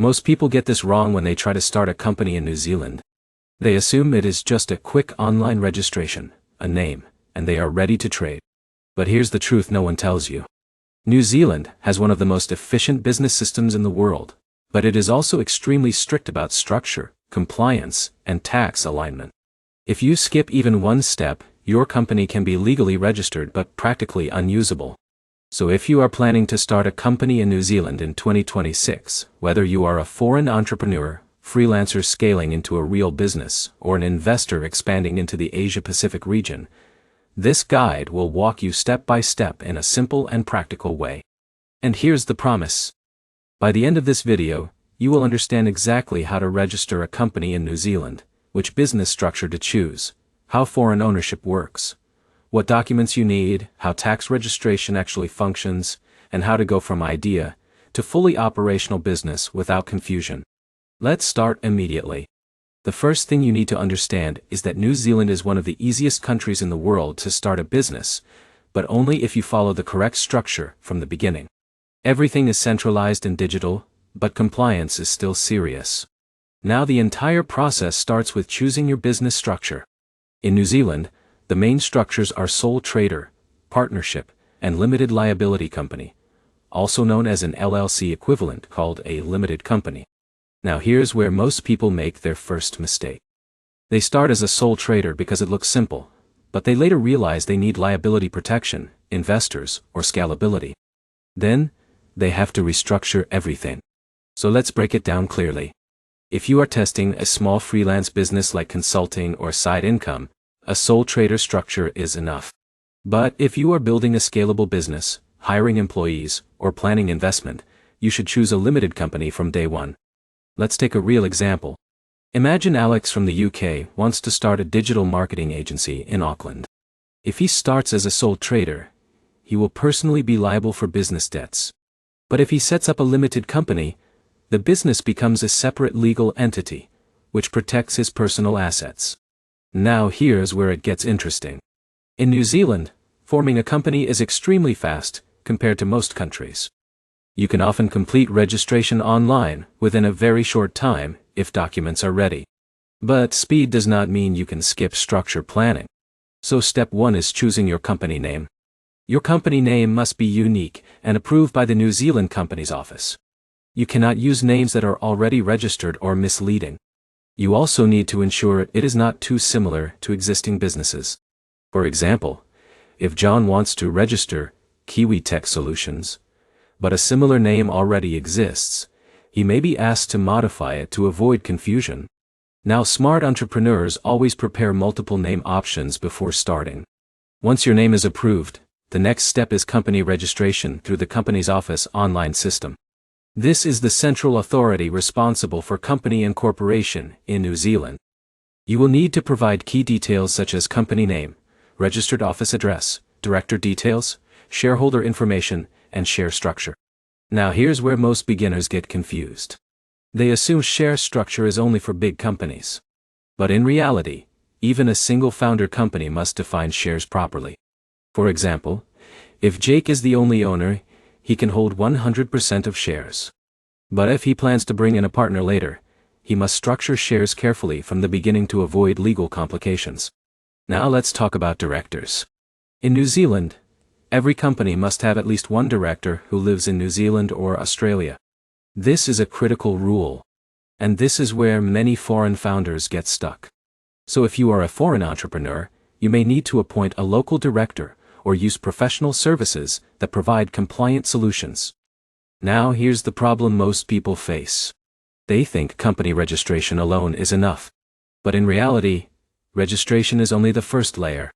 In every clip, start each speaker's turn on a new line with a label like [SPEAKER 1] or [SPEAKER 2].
[SPEAKER 1] Most people get this wrong when they try to start a company in New Zealand. They assume it is just a quick online registration, a name, and they are ready to trade. But here's the truth no one tells you. New Zealand has one of the most efficient business systems in the world, but it is also extremely strict about structure, compliance, and tax alignment. If you skip even one step, your company can be legally registered but practically unusable. So if you are planning to start a company in New Zealand in 2026, whether you are a foreign entrepreneur, freelancer scaling into a real business, or an investor expanding into the Asia-Pacific region, this guide will walk you step by step in a simple and practical way. And here's the promise. By the end of this video, you will understand exactly how to register a company in New Zealand, which business structure to choose, how foreign ownership works, what documents you need, how tax registration actually functions, and how to go from idea to fully operational business without confusion. Let's start immediately. The first thing you need to understand is that New Zealand is one of the easiest countries in the world to start a business, but only if you follow the correct structure from the beginning. Everything is centralized and digital, but compliance is still serious. Now the entire process starts with choosing your business structure. In New Zealand, the main structures are sole trader, partnership, and limited liability company, also known as an LLC equivalent called a limited company. Now here's where most people make their first mistake. They start as a sole trader because it looks simple, but they later realize they need liability protection, investors, or scalability. Then, they have to restructure everything. So let's break it down clearly. If you are testing a small freelance business like consulting or side income, a sole trader structure is enough. But if you are building a scalable business, hiring employees, or planning investment, you should choose a limited company from day one. Let's take a real example. Imagine Alex from the UK wants to start a digital marketing agency in Auckland. If he starts as a sole trader, he will personally be liable for business debts. But if he sets up a limited company, the business becomes a separate legal entity, which protects his personal assets. Now here's where it gets interesting. In New Zealand, forming a company is extremely fast compared to most countries. You can often complete registration online within a very short time if documents are ready. But speed does not mean you can skip structure planning. So step 1 is choosing your company name. Your company name must be unique and approved by the New Zealand Companies Office. You cannot use names that are already registered or misleading. You also need to ensure it is not too similar to existing businesses. For example, if John wants to register Kiwi Tech Solutions, but a similar name already exists, he may be asked to modify it to avoid confusion. Now smart entrepreneurs always prepare multiple name options before starting. Once your name is approved, the next step is company registration through the Companies Office online system. This is the central authority responsible for company incorporation in New Zealand. You will need to provide key details such as company name, registered office address, director details, shareholder information, and share structure. Now here's where most beginners get confused. They assume share structure is only for big companies. But in reality, even a single founder company must define shares properly. For example, if Jake is the only owner, he can hold 100% of shares. But if he plans to bring in a partner later, he must structure shares carefully from the beginning to avoid legal complications. Now let's talk about directors. In New Zealand, every company must have at least one director who lives in New Zealand or Australia. This is a critical rule. And this is where many foreign founders get stuck. So if you are a foreign entrepreneur, you may need to appoint a local director or use professional services that provide compliant solutions. Now here's the problem most people face. They think company registration alone is enough. But in reality, registration is only the first layer.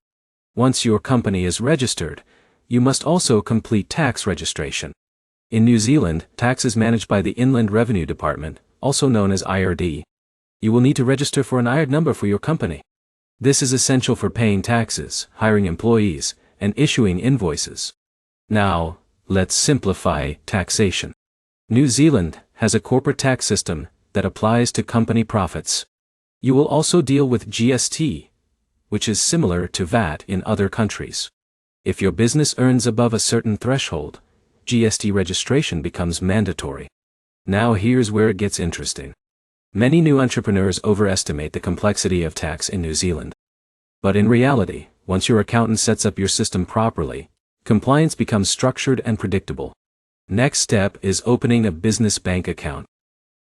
[SPEAKER 1] Once your company is registered, you must also complete tax registration. In New Zealand, tax is managed by the Inland Revenue Department, also known as IRD. You will need to register for an IRD number for your company. This is essential for paying taxes, hiring employees, and issuing invoices. Now, let's simplify taxation. New Zealand has a corporate tax system that applies to company profits. You will also deal with GST, which is similar to VAT in other countries. If your business earns above a certain threshold, GST registration becomes mandatory. Now here's where it gets interesting. Many new entrepreneurs overestimate the complexity of tax in New Zealand. But in reality, once your accountant sets up your system properly, compliance becomes structured and predictable. Next step is opening a business bank account.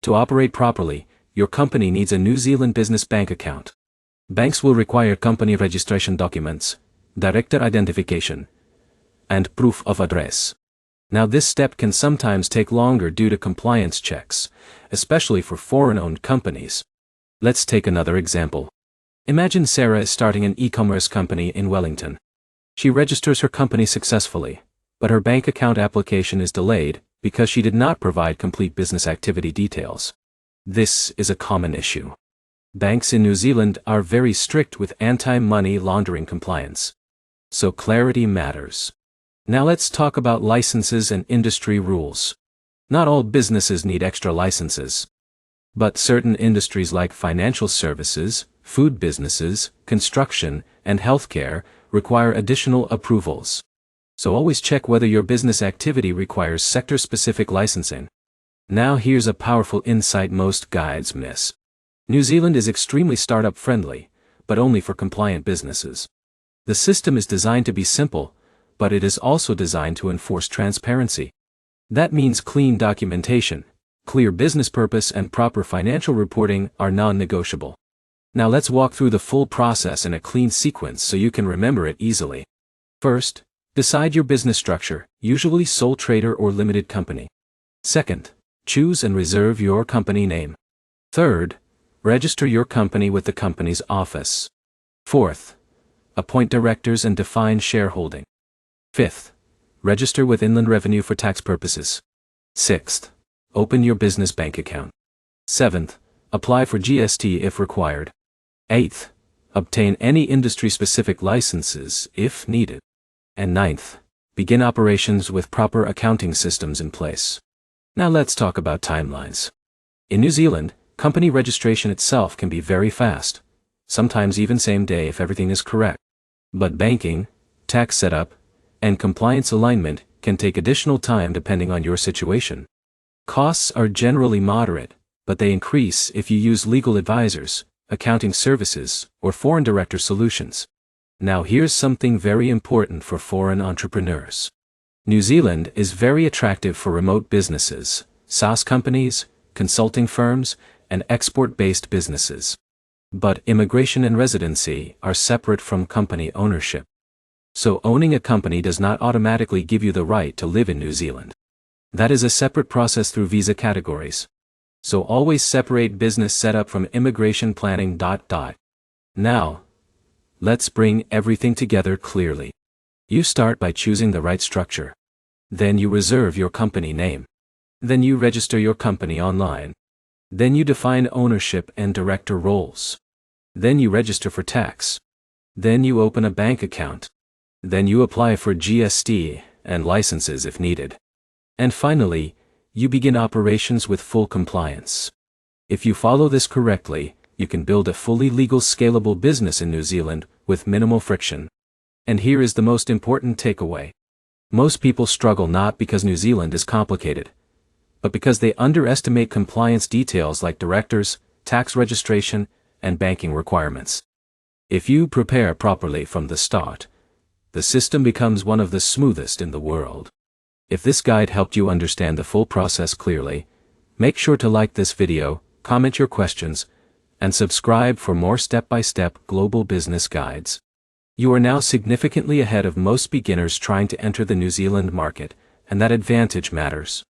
[SPEAKER 1] To operate properly, your company needs a New Zealand business bank account. Banks will require company registration documents, director identification, and proof of address. Now this step can sometimes take longer due to compliance checks, especially for foreign-owned companies. Let's take another example. Imagine Sarah is starting an e-commerce company in Wellington. She registers her company successfully, but her bank account application is delayed because she did not provide complete business activity details. This is a common issue. Banks in New Zealand are very strict with anti-money laundering compliance. So clarity matters. Now let's talk about licenses and industry rules. Not all businesses need extra licenses. But certain industries like financial services, food businesses, construction, and healthcare require additional approvals. So always check whether your business activity requires sector-specific licensing. Now here's a powerful insight most guides miss. New Zealand is extremely startup friendly, but only for compliant businesses. The system is designed to be simple, but it is also designed to enforce transparency. That means clean documentation, clear business purpose, and proper financial reporting are non-negotiable. Now let's walk through the full process in a clean sequence so you can remember it easily. First, decide your business structure, usually sole trader or limited company. Second, choose and reserve your company name. Third, register your company with the company's office. Fourth, appoint directors and define shareholding. Fifth, register with Inland Revenue for tax purposes. Sixth, open your business bank account. Seventh, apply for GST if required. Eighth, obtain any industry-specific licenses if needed. And ninth, begin operations with proper accounting systems in place. Now let's talk about timelines. In New Zealand, company registration itself can be very fast, sometimes even same day if everything is correct. But banking, tax setup, and compliance alignment can take additional time depending on your situation. Costs are generally moderate, but they increase if you use legal advisors, accounting services, or foreign director solutions. Now here's something very important for foreign entrepreneurs. New Zealand is very attractive for remote businesses, SaaS companies, consulting firms, and export-based businesses. But immigration and residency are separate from company ownership. So owning a company does not automatically give you the right to live in New Zealand. That is a separate process through visa categories. So always separate business setup from immigration planning. Now, let's bring everything together clearly. You start by choosing the right structure. Then you reserve your company name. Then you register your company online. Then you define ownership and director roles. Then you register for tax. Then you open a bank account. Then you apply for GST and licenses if needed. And finally, you begin operations with full compliance. If you follow this correctly, you can build a fully legal scalable business in New Zealand with minimal friction. And here is the most important takeaway. Most people struggle not because New Zealand is complicated, but because they underestimate compliance details like directors, tax registration, and banking requirements. If you prepare properly from the start, the system becomes one of the smoothest in the world. If this guide helped you understand the full process clearly, make sure to like this video, comment your questions, and subscribe for more step-by-step global business guides. You are now significantly ahead of most beginners trying to enter the New Zealand market, and that advantage matters.